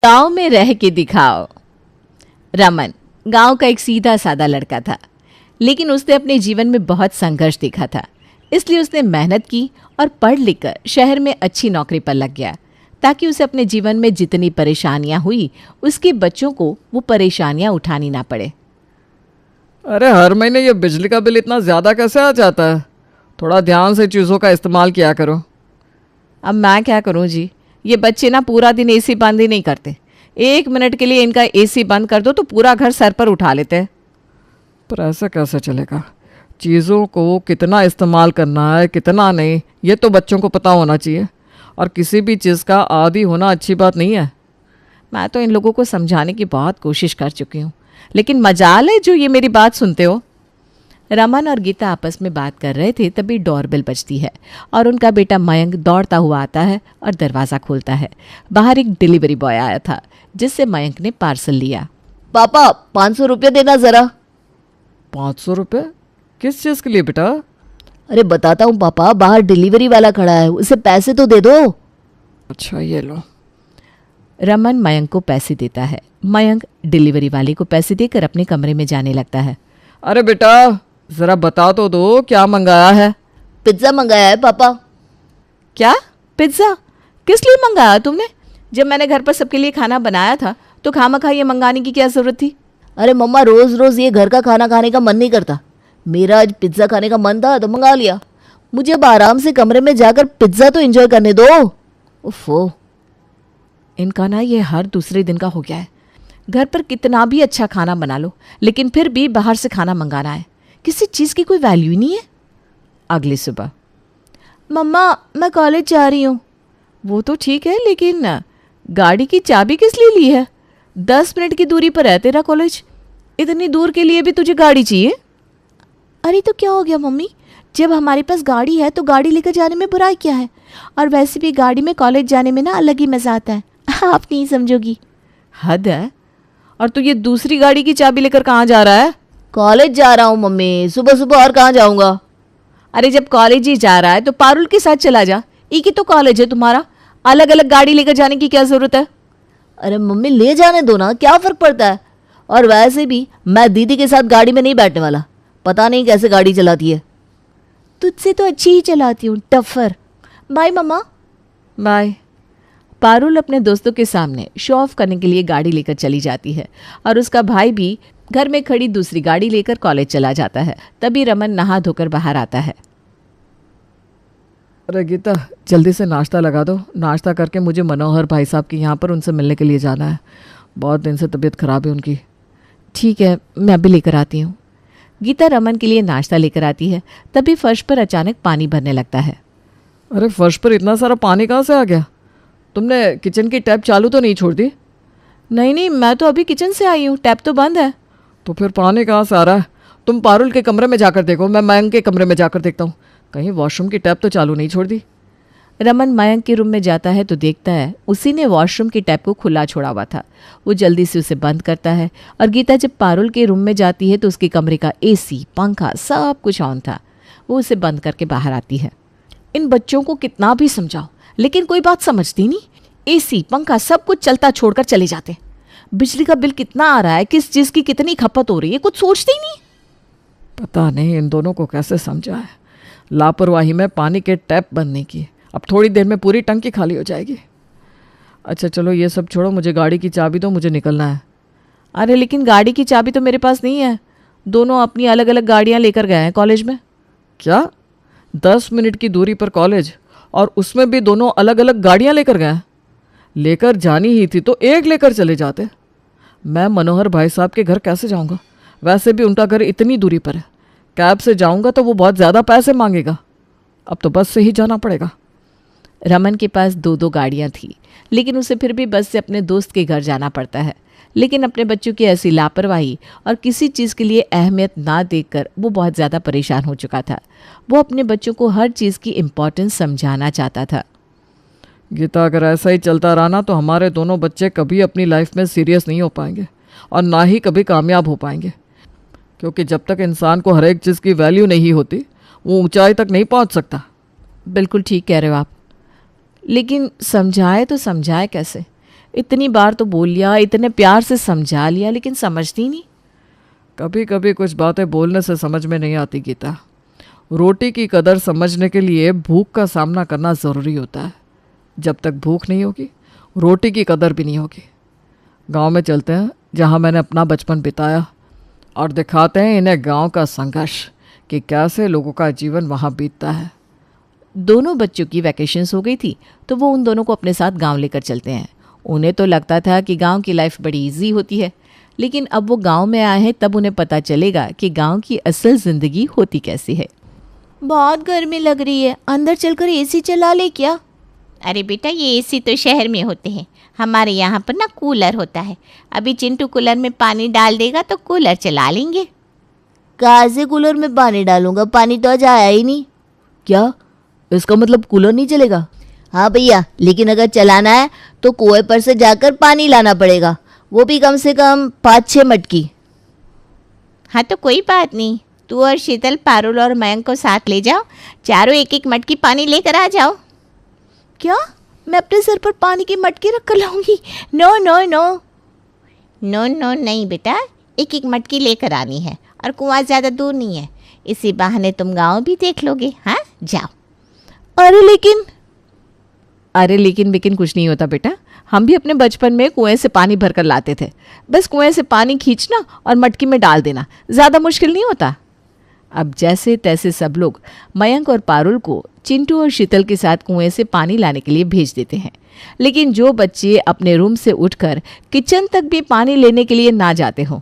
गांव में रह के दिखाओ। रमन गांव का एक सीधा साधा लड़का था, लेकिन उसने अपने जीवन में बहुत संघर्ष देखा था। इसलिए उसने मेहनत की और पढ़ लिख कर शहर में अच्छी नौकरी पर लग गया, ताकि उसे अपने जीवन में जितनी परेशानियां हुई उसके बच्चों को वो परेशानियां उठानी ना पड़े। अरे हर महीने ये बिजली का बिल इतना ज़्यादा कैसे आ जाता है? थोड़ा ध्यान से चीज़ों का इस्तेमाल किया करो। अब मैं क्या करूं जी, ये बच्चे ना पूरा दिन एसी बंद ही नहीं करते। 1 मिनट के लिए इनका एसी बंद कर दो तो पूरा घर सर पर उठा लेते हैं। पर ऐसा कैसे चलेगा? चीज़ों को कितना इस्तेमाल करना है कितना नहीं, ये तो बच्चों को पता होना चाहिए। और किसी भी चीज़ का आदी होना अच्छी बात नहीं है। मैं तो इन लोगों को समझाने की बहुत कोशिश कर चुकी हूँ, लेकिन मजाल है जो ये मेरी बात सुनते हो। रमन और गीता आपस में बात कर रहे थे, तभी डोरबेल बजती है और उनका बेटा मयंक दौड़ता हुआ आता है और दरवाज़ा खोलता है। बाहर एक डिलीवरी बॉय आया था, जिससे मयंक ने पार्सल लिया। पापा 500 रुपये देना ज़रा। 500 रुपये? किस चीज़ के लिए बेटा? अरे बताता हूँ पापा, बाहर डिलीवरी वाला खड़ा है, उसे पैसे तो दे दो। अच्छा ये लो। रमन मयंक को पैसे देता है। मयंक डिलीवरी वाले को पैसे देकर अपने कमरे में जाने लगता है। अरे बेटा ज़रा बता तो दो क्या मंगाया है? पिज्ज़ा मंगाया है पापा। क्या? पिज्ज़ा? किस लिए मंगाया तुमने? जब मैंने घर पर सबके लिए खाना बनाया था तो खामखा ये मंगाने की क्या ज़रूरत थी? अरे मम्मा, रोज़ रोज़ ये घर का खाना खाने का मन नहीं करता। मेरा आज पिज्ज़ा खाने का मन था तो मंगा लिया। मुझे अब आराम से कमरे में जाकर पिज्ज़ा तो एंजॉय करने दो। उफ़ो, इनका ना ये हर दूसरे दिन का हो गया है। घर पर कितना भी अच्छा खाना बना लो, लेकिन फिर भी बाहर से खाना मंगाना है। किसी चीज़ की कोई वैल्यू ही नहीं है। अगली सुबह, मम्मा मैं कॉलेज जा रही हूँ। वो तो ठीक है, लेकिन गाड़ी की चाबी किस लिए ली है? 10 मिनट की दूरी पर है तेरा कॉलेज, इतनी दूर के लिए भी तुझे गाड़ी चाहिए? अरे तो क्या हो गया मम्मी, जब हमारे पास गाड़ी है तो गाड़ी लेकर जाने में बुराई क्या है? और वैसे भी गाड़ी में कॉलेज जाने में ना अलग ही मज़ा आता है। आप नहीं समझोगी। हद है। और तू ये दूसरी गाड़ी की चाबी लेकर कहाँ जा रहा है? कॉलेज जा रहा हूँ मम्मी, सुबह सुबह और कहाँ जाऊँगा? अरे जब कॉलेज ही जा रहा है तो पारुल के साथ चला जा। एक ही तो कॉलेज है तुम्हारा, अलग अलग गाड़ी लेकर जाने की क्या ज़रूरत है? अरे मम्मी ले जाने दो ना, क्या फ़र्क पड़ता है? और वैसे भी मैं दीदी के साथ गाड़ी में नहीं बैठने वाला, पता नहीं कैसे गाड़ी चलाती है। तुझसे तो अच्छी ही चलाती हूँ, टफर। बाय मम्मा। बाय। पारुल अपने दोस्तों के सामने शो ऑफ करने के लिए गाड़ी लेकर चली जाती है और उसका भाई भी घर में खड़ी दूसरी गाड़ी लेकर कॉलेज चला जाता है। तभी रमन नहा धोकर बाहर आता है। अरे गीता जल्दी से नाश्ता लगा दो। नाश्ता करके मुझे मनोहर भाई साहब के यहाँ पर उनसे मिलने के लिए जाना है। बहुत दिन से तबीयत खराब है उनकी। ठीक है, मैं अभी लेकर आती हूँ। गीता रमन के लिए नाश्ता लेकर आती है। तभी फर्श पर अचानक पानी भरने लगता है। अरे फर्श पर इतना सारा पानी कहाँ से आ गया? तुमने किचन की टैप चालू तो नहीं छोड़ दी? नहीं, मैं तो अभी किचन से आई हूँ, टैप तो बंद है। तो फिर पानी कहाँ से आ रहा है? तुम पारुल के कमरे में जाकर देखो, मैं मयंक के कमरे में जाकर देखता हूँ। कहीं वॉशरूम की टैप तो चालू नहीं छोड़ दी। रमन मयंक के रूम में जाता है तो देखता है उसी ने वॉशरूम की टैप को खुला छोड़ा हुआ था। वो जल्दी से उसे बंद करता है और गीता जब पारुल के रूम में जाती है तो उसके कमरे का एसी, पंखा सब कुछ ऑन था। वो उसे बंद करके बाहर आती है। इन बच्चों को कितना भी समझाओ लेकिन कोई बात समझती नहीं। एसी, पंखा सब कुछ चलता छोड़कर चले जाते। बिजली का बिल कितना आ रहा है, किस चीज़ की कितनी खपत हो रही है, कुछ सोचते ही नहीं। पता नहीं इन दोनों को कैसे समझा है। लापरवाही में पानी के टैप बंद नहीं किए, अब थोड़ी देर में पूरी टंकी खाली हो जाएगी। अच्छा चलो ये सब छोड़ो, मुझे गाड़ी की चाबी दो, मुझे निकलना है। अरे लेकिन गाड़ी की चाबी तो मेरे पास नहीं है। दोनों अपनी अलग अलग गाड़ियाँ लेकर गए हैं कॉलेज में। क्या? 10 मिनट की दूरी पर कॉलेज, और उसमें भी दोनों अलग अलग गाड़ियाँ लेकर गए? लेकर जानी ही थी तो एक लेकर चले जाते। मैं मनोहर भाई साहब के घर कैसे जाऊँगा? वैसे भी उनका घर इतनी दूरी पर है। कैब से जाऊँगा तो वो बहुत ज़्यादा पैसे मांगेगा। अब तो बस से ही जाना पड़ेगा। रमन के पास 2-2 गाड़ियाँ थी, लेकिन उसे फिर भी बस से अपने दोस्त के घर जाना पड़ता है। लेकिन अपने बच्चों की ऐसी लापरवाही और किसी चीज़ के लिए अहमियत ना देखकर वो बहुत ज़्यादा परेशान हो चुका था। वो अपने बच्चों को हर चीज़ की इम्पोर्टेंस समझाना चाहता था। गीता अगर ऐसा ही चलता रहा ना तो हमारे दोनों बच्चे कभी अपनी लाइफ में सीरियस नहीं हो पाएंगे और ना ही कभी कामयाब हो पाएंगे। क्योंकि जब तक इंसान को हर एक चीज़ की वैल्यू नहीं होती वो ऊंचाई तक नहीं पहुंच सकता। बिल्कुल ठीक कह रहे हो आप, लेकिन समझाए तो समझाए कैसे? इतनी बार तो बोल लिया, इतने प्यार से समझा लिया, लेकिन समझती नहीं। कभी कभी कुछ बातें बोलने से समझ में नहीं आती गीता। रोटी की कदर समझने के लिए भूख का सामना करना ज़रूरी होता है। जब तक भूख नहीं होगी, रोटी की कदर भी नहीं होगी। गांव में चलते हैं जहां मैंने अपना बचपन बिताया, और दिखाते हैं इन्हें गांव का संघर्ष कि कैसे लोगों का जीवन वहां बीतता है। दोनों बच्चों की वैकेशंस हो गई थी, तो वो उन दोनों को अपने साथ गांव लेकर चलते हैं। उन्हें तो लगता था कि गांव की लाइफ बड़ी इजी होती है, लेकिन अब वो गांव में आए हैं तब उन्हें पता चलेगा कि गांव की असल ज़िंदगी होती कैसी है। बहुत गर्मी लग रही है, अंदर चलकर एसी चला ले क्या? अरे बेटा, ये एसी तो शहर में होते हैं, हमारे यहाँ पर ना कूलर होता है। अभी चिंटू कूलर में पानी डाल देगा तो कूलर चला लेंगे। कहाँ से कूलर में पानी डालूंगा? पानी तो आज आया ही नहीं। क्या इसका मतलब कूलर नहीं चलेगा? हाँ भैया, लेकिन अगर चलाना है तो कुएं पर से जाकर पानी लाना पड़ेगा, वो भी कम से कम 5-6 मटकी। हाँ तो कोई बात नहीं, तू और शीतल, पारुल और मयंक को साथ ले जाओ, चारों एक एक मटकी पानी लेकर आ जाओ। क्या मैं अपने सर पर पानी की मटकी रख कर लाऊंगी? No no no. No no नहीं बेटा, एक एक मटकी लेकर आनी है, और कुआं ज़्यादा दूर नहीं है, इसी बहाने तुम गाँव भी देख लोगे। हाँ जाओ। अरे लेकिन कुछ नहीं होता बेटा। हम भी अपने बचपन में कुएं से पानी भरकर लाते थे। बस कुएं से पानी खींचना और मटकी में डाल देना, ज़्यादा मुश्किल नहीं होता। अब जैसे तैसे सब लोग मयंक और पारुल को चिंटू और शीतल के साथ कुएं से पानी लाने के लिए भेज देते हैं। लेकिन जो बच्चे अपने रूम से उठकर किचन तक भी पानी लेने के लिए ना जाते हों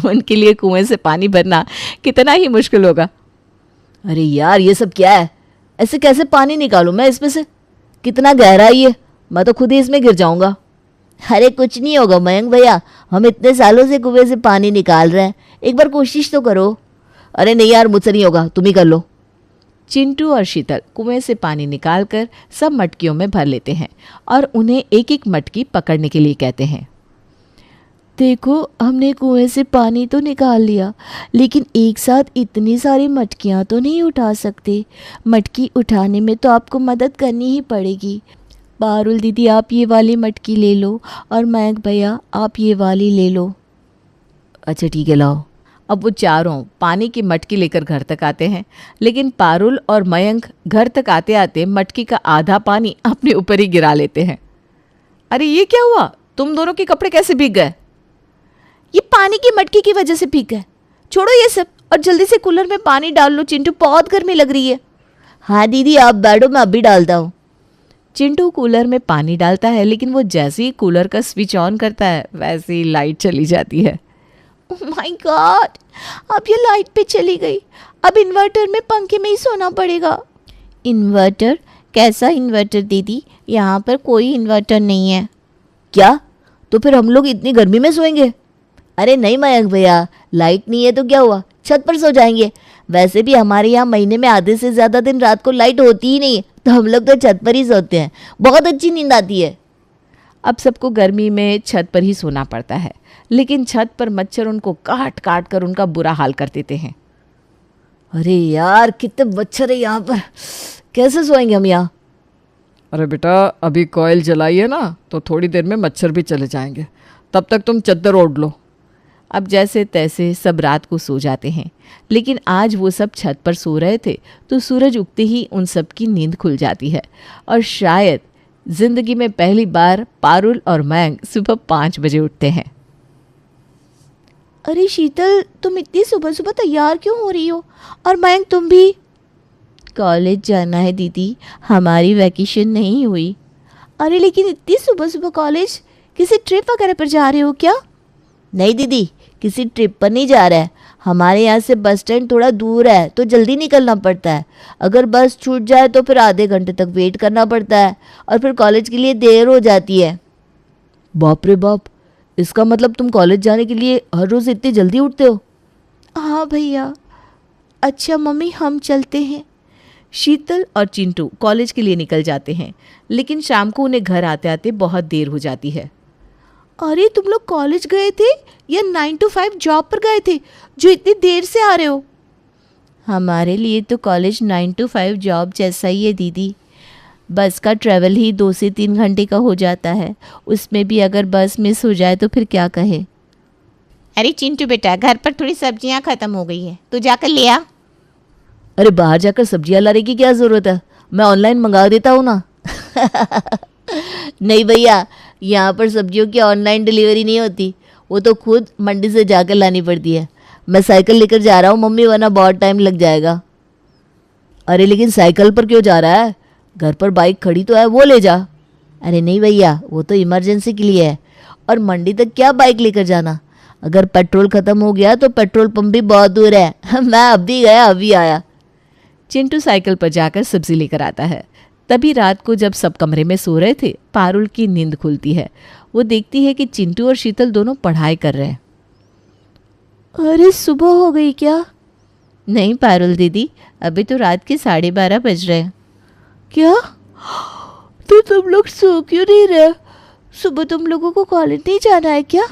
उनके लिए कुएं से पानी भरना कितना ही मुश्किल होगा। अरे यार, ये सब क्या है? ऐसे कैसे पानी निकालूं मैं इसमें से? कितना गहरा है ये, मैं तो खुद ही इसमें गिर जाऊंगा। अरे कुछ नहीं होगा मयंक भैया, हम इतने सालों से कुएं से पानी निकाल रहे हैं, एक बार कोशिश तो करो। अरे नहीं यार, मुझसे नहीं होगा, तुम ही कर लो। चिंटू और शीतल कुएं से पानी निकालकर सब मटकियों में भर लेते हैं और उन्हें एक एक मटकी पकड़ने के लिए कहते हैं। देखो, हमने कुएं से पानी तो निकाल लिया, लेकिन एक साथ इतनी सारी मटकियां तो नहीं उठा सकते। मटकी उठाने में तो आपको मदद करनी ही पड़ेगी। पारुल दीदी, आप ये वाली मटकी ले लो, और मयंक भैया आप ये वाली ले लो। अच्छा ठीक है, लाओ। अब वो चारों पानी की मटकी लेकर घर तक आते हैं, लेकिन पारुल और मयंक घर तक आते आते मटकी का आधा पानी अपने ऊपर ही गिरा लेते हैं। अरे ये क्या हुआ? तुम दोनों के कपड़े कैसे भीग गए? ये पानी की मटकी की वजह से भीग गए। छोड़ो ये सब और जल्दी से कूलर में पानी डाल लो चिंटू, बहुत गर्मी लग रही है। हाँ दीदी, आप बैठो, मैं अभी डालता हूँ। चिंटू कूलर में पानी डालता है, लेकिन वो जैसे ही कूलर का स्विच ऑन करता है वैसे ही लाइट चली जाती है। ओह माय गॉड, अब ये लाइट पे चली गई। अब इन्वर्टर में पंखे में ही सोना पड़ेगा। इन्वर्टर? कैसा इन्वर्टर दीदी? यहाँ पर कोई इन्वर्टर नहीं है। क्या? तो फिर हम लोग इतनी गर्मी में सोएंगे? अरे नहीं मयंक भैया, लाइट नहीं है तो क्या हुआ, छत पर सो जाएंगे। वैसे भी हमारे यहाँ महीने में आधे से ज़्यादा दिन रात को लाइट होती ही नहीं है, तो हम लोग तो छत पर ही सोते हैं, बहुत अच्छी नींद आती है। अब सबको गर्मी में छत पर ही सोना पड़ता है, लेकिन छत पर मच्छर उनको काट काट कर उनका बुरा हाल कर देते हैं। अरे यार, कितने मच्छर है यहाँ पर, कैसे सोएंगे हम यहाँ? अरे बेटा, अभी कॉइल जलाइए ना, तो थोड़ी देर में मच्छर भी चले जाएंगे, तब तक तुम चद्दर ओढ़ लो। अब जैसे तैसे सब रात को सो जाते हैं, लेकिन आज वो सब छत पर सो रहे थे तो सूरज उगते ही उन सब की नींद खुल जाती है, और शायद जिंदगी में पहली बार पारुल और मयंक सुबह 5 बजे उठते हैं। अरे शीतल, तुम इतनी सुबह सुबह तैयार क्यों हो रही हो? और मयंक तुम भी? कॉलेज जाना है दीदी, हमारी वैकेशन नहीं हुई। अरे लेकिन इतनी सुबह सुबह कॉलेज? किसी ट्रिप वगैरह पर जा रहे हो क्या? नहीं दीदी, किसी ट्रिप पर नहीं जा रहा है। हमारे यहाँ से बस स्टैंड थोड़ा दूर है, तो जल्दी निकलना पड़ता है। अगर बस छूट जाए तो फिर आधे घंटे तक वेट करना पड़ता है, और फिर कॉलेज के लिए देर हो जाती है। बाप रे बाप, इसका मतलब तुम कॉलेज जाने के लिए हर रोज़ इतनी जल्दी उठते हो? हाँ भैया। अच्छा मम्मी, हम चलते हैं। शीतल और चिंटू कॉलेज के लिए निकल जाते हैं, लेकिन शाम को उन्हें घर आते आते बहुत देर हो जाती है। अरे तुम लोग कॉलेज गए थे या 9 to 5 जॉब पर गए थे, जो इतनी देर से आ रहे हो? हमारे लिए तो कॉलेज 9 to 5 जॉब जैसा ही है दीदी। बस का ट्रैवल ही 2 से 3 घंटे का हो जाता है। उसमें भी अगर बस मिस हो जाए तो फिर क्या कहे। अरे चिंटू बेटा, घर पर थोड़ी सब्जियां ख़त्म हो गई है, तू जाकर ले आ। अरे बाहर जाकर सब्जियां लाने की क्या ज़रूरत है, मैं ऑनलाइन मंगा देता हूँ ना। नहीं भैया, यहाँ पर सब्जियों की ऑनलाइन डिलीवरी नहीं होती, वो तो खुद मंडी से जाकर लानी पड़ती है। मैं साइकिल लेकर जा रहा हूँ मम्मी, वरना बहुत टाइम लग जाएगा। अरे लेकिन साइकिल पर क्यों जा रहा है, घर पर बाइक खड़ी तो है, वो ले जा। अरे नहीं भैया, वो तो इमरजेंसी के लिए है, और मंडी तक क्या बाइक लेकर जाना। अगर पेट्रोल ख़त्म हो गया तो पेट्रोल पंप भी बहुत दूर है। मैं अभी गया अभी आया। चिंटू साइकिल पर जाकर सब्जी लेकर आता है। तभी रात को जब सब कमरे में सो रहे थे, पारुल की नींद खुलती है। वो देखती है कि चिंटू और शीतल दोनों पढ़ाई कर रहे हैं। अरे सुबह हो गई क्या? नहीं पारुल दीदी, अभी तो रात के 12:30 बज रहे हैं। क्या? तो तुम लोग सो क्यों नहीं रहे? सुबह तुम लोगों को कॉलेज नहीं जाना है क्या?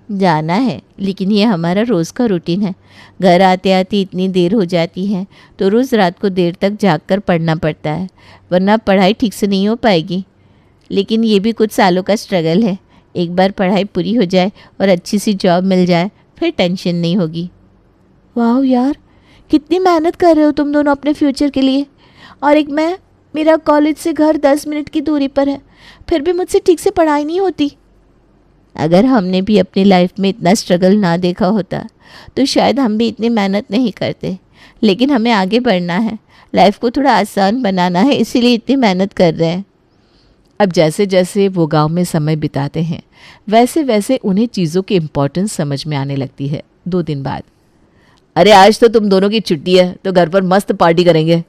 जाना है, लेकिन ये हमारा रोज़ का रूटीन है। घर आते आते इतनी देर हो जाती है तो रोज़ रात को देर तक जाग कर पढ़ना पड़ता है, वरना पढ़ाई ठीक से नहीं हो पाएगी। लेकिन ये भी कुछ सालों का स्ट्रगल है। एक बार पढ़ाई पूरी हो जाए और अच्छी सी जॉब मिल जाए, फिर टेंशन नहीं होगी। वाह यार, कितनी मेहनत कर रहे हो तुम दोनों अपने फ्यूचर के लिए। और एक मैं, मेरा कॉलेज से घर 10 मिनट की दूरी पर है, फिर भी मुझसे ठीक से पढ़ाई नहीं होती। अगर हमने भी अपनी लाइफ में इतना स्ट्रगल ना देखा होता तो शायद हम भी इतनी मेहनत नहीं करते। लेकिन हमें आगे बढ़ना है, लाइफ को थोड़ा आसान बनाना है, इसीलिए इतनी मेहनत कर रहे हैं। अब जैसे जैसे वो गांव में समय बिताते हैं, वैसे वैसे उन्हें चीज़ों की इम्पोर्टेंस समझ में आने लगती है। 2 दिन बाद, अरे आज तो तुम दोनों की छुट्टी है, तो घर पर मस्त पार्टी करेंगे।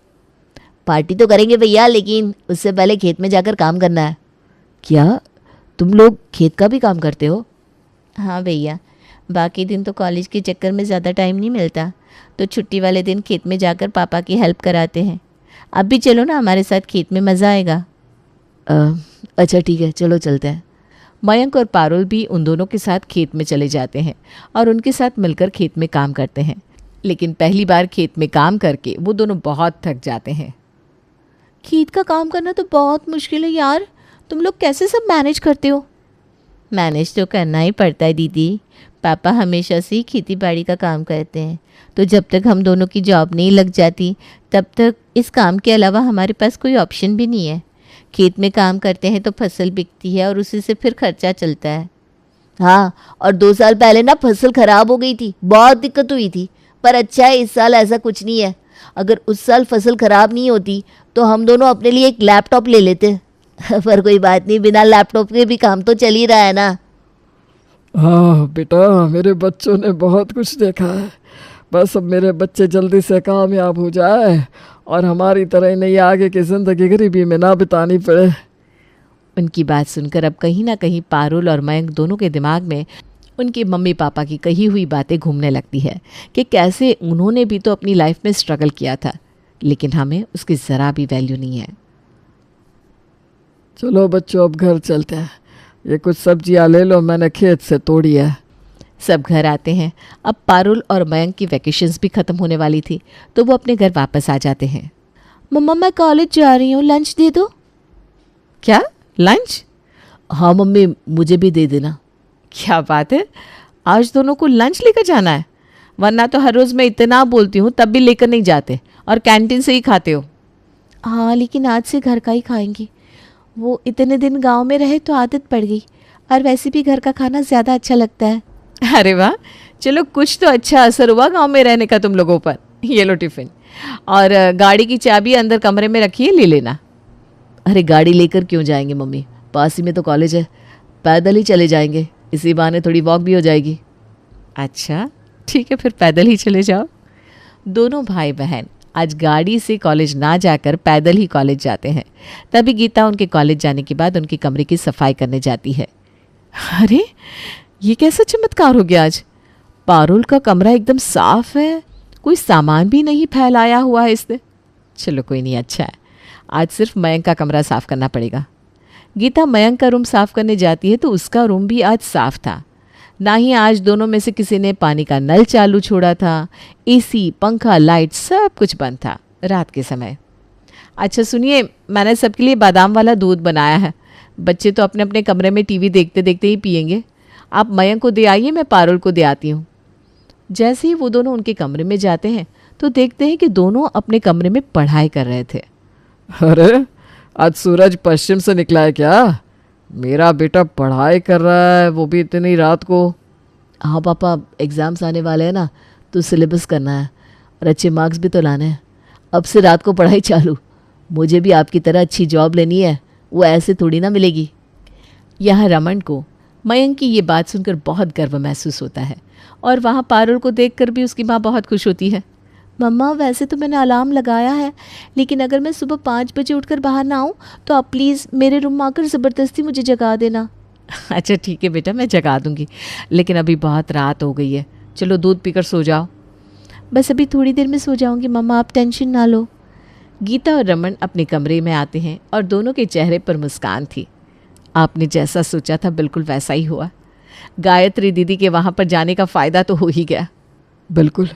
पार्टी तो करेंगे भैया, लेकिन उससे पहले खेत में जाकर काम करना है। क्या तुम लोग खेत का भी काम करते हो? हाँ भैया, बाकी दिन तो कॉलेज के चक्कर में ज़्यादा टाइम नहीं मिलता, तो छुट्टी वाले दिन खेत में जाकर पापा की हेल्प कराते हैं। आप भी चलो ना हमारे साथ, खेत में मज़ा आएगा। अच्छा ठीक है, चलो चलते हैं। मयंक और पारुल भी उन दोनों के साथ खेत में चले जाते हैं और उनके साथ मिलकर खेत में काम करते हैं। लेकिन पहली बार खेत में काम करके वो दोनों बहुत थक जाते हैं। खेत का काम करना तो बहुत मुश्किल है यार, तुम लोग कैसे सब मैनेज करते हो? मैनेज तो करना ही पड़ता है दीदी, पापा हमेशा से ही खेती बाड़ी का काम करते हैं, तो जब तक हम दोनों की जॉब नहीं लग जाती तब तक इस काम के अलावा हमारे पास कोई ऑप्शन भी नहीं है। खेत में काम करते हैं तो फसल बिकती है और उसी से फिर खर्चा चलता है। हाँ, और 2 साल पहले ना फसल खराब हो गई थी, बहुत दिक्कत हुई थी। पर अच्छा है, इस साल ऐसा कुछ नहीं है। अगर उस साल फसल खराब नहीं होती तो हम दोनों अपने लिए एक लैपटॉप ले लेते। पर कोई बात नहीं, बिना लैपटॉप के भी काम तो चल ही रहा है ना। हाँ बेटा, मेरे बच्चों ने बहुत कुछ देखा है। बस अब मेरे बच्चे जल्दी से कामयाब हो जाए और हमारी तरह इन्हें आगे की ज़िंदगी गरीबी में ना बितानी पड़े। उनकी बात सुनकर अब कहीं ना कहीं पारुल और मयंक दोनों के दिमाग में उनके मम्मी पापा की कही हुई बातें घूमने लगती है कि कैसे उन्होंने भी तो अपनी लाइफ में स्ट्रगल किया था, लेकिन हमें उसकी ज़रा भी वैल्यू नहीं है। चलो बच्चों, अब घर चलते हैं। ये कुछ सब्जियां ले लो, मैंने खेत से तोड़ी है। सब घर आते हैं। अब पारुल और मयंक की वैकेशंस भी ख़त्म होने वाली थी, तो वो अपने घर वापस आ जाते हैं। मम्मा मैं कॉलेज जा रही हूँ, लंच दे दो। क्या लंच? हाँ मम्मी, मुझे भी दे देना। क्या बात है, आज दोनों को लंच लेकर जाना है? वरना तो हर रोज़ मैं इतना बोलती हूँ तब भी लेकर नहीं जाते और कैंटीन से ही खाते हो। हाँ, लेकिन आज से घर का ही खाएंगी। वो इतने दिन गांव में रहे तो आदत पड़ गई, और वैसे भी घर का खाना ज़्यादा अच्छा लगता है। अरे वाह, चलो कुछ तो अच्छा असर हुआ गांव में रहने का तुम लोगों पर। ये लो टिफ़िन, और गाड़ी की चाबी अंदर कमरे में रखिए, ले लेना। अरे गाड़ी लेकर क्यों जाएंगे मम्मी, पास ही में तो कॉलेज है, पैदल ही चले जाएंगे, इसी बहाने थोड़ी वॉक भी हो जाएगी। अच्छा ठीक है, फिर पैदल ही चले जाओ। दोनों भाई बहन आज गाड़ी से कॉलेज ना जाकर पैदल ही कॉलेज जाते हैं। तभी गीता उनके कॉलेज जाने के बाद उनके कमरे की सफाई करने जाती है। अरे ये कैसा चमत्कार हो गया आज, पारुल का कमरा एकदम साफ है, कोई सामान भी नहीं फैलाया हुआ है इसने। चलो कोई नहीं, अच्छा है, आज सिर्फ मयंक का कमरा साफ करना पड़ेगा। गीता मयंक का रूम साफ करने जाती है तो उसका रूम भी आज साफ था। ना ही आज दोनों में से किसी ने पानी का नल चालू छोड़ा था। एसी, पंखा, लाइट सब कुछ बंद था रात के समय। अच्छा सुनिए, मैंने सबके लिए बादाम वाला दूध बनाया है। बच्चे तो अपने अपने कमरे में टीवी देखते देखते ही पियेंगे। आप मयंक को दे आइए, मैं पारुल को दे आती हूँ। जैसे ही वो दोनों उनके कमरे में जाते हैं तो देखते हैं कि दोनों अपने कमरे में पढ़ाई कर रहे थे। अरे आज सूरज पश्चिम से निकला है क्या? मेरा बेटा पढ़ाई कर रहा है, वो भी इतनी रात को। हाँ पापा, एग्ज़ाम्स आने वाले हैं ना, तो सिलेबस करना है और अच्छे मार्क्स भी तो लाने हैं। अब से रात को पढ़ाई चालू। मुझे भी आपकी तरह अच्छी जॉब लेनी है, वो ऐसे थोड़ी ना मिलेगी। यहाँ रमन को मयंक की ये बात सुनकर बहुत गर्व महसूस होता है और वहाँ पारुल को देखकर भी उसकी माँ बहुत खुश होती है। मम्मा, वैसे तो मैंने अलार्म लगाया है, लेकिन अगर मैं सुबह 5 बजे उठकर बाहर ना आऊँ तो आप प्लीज़ मेरे रूम में आकर ज़बरदस्ती मुझे जगा देना। अच्छा ठीक है बेटा, मैं जगा दूंगी, लेकिन अभी बहुत रात हो गई है। चलो दूध पीकर सो जाओ। बस अभी थोड़ी देर में सो जाऊँगी मम्मा, आप टेंशन ना लो। गीता और रमन अपने कमरे में आते हैं और दोनों के चेहरे पर मुस्कान थी। आपने जैसा सोचा था बिल्कुल वैसा ही हुआ। गायत्री दीदी के वहाँ पर जाने का फ़ायदा तो हो ही गया। बिल्कुल,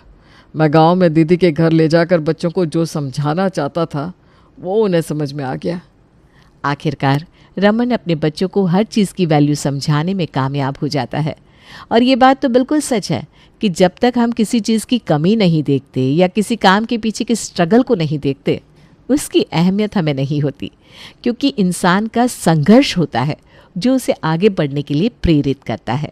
मैं गांव में दीदी के घर ले जाकर बच्चों को जो समझाना चाहता था वो उन्हें समझ में आ गया। आखिरकार रमन अपने बच्चों को हर चीज़ की वैल्यू समझाने में कामयाब हो जाता है। और ये बात तो बिल्कुल सच है कि जब तक हम किसी चीज़ की कमी नहीं देखते या किसी काम के पीछे के स्ट्रगल को नहीं देखते, उसकी अहमियत हमें नहीं होती, क्योंकि इंसान का संघर्ष होता है जो उसे आगे बढ़ने के लिए प्रेरित करता है।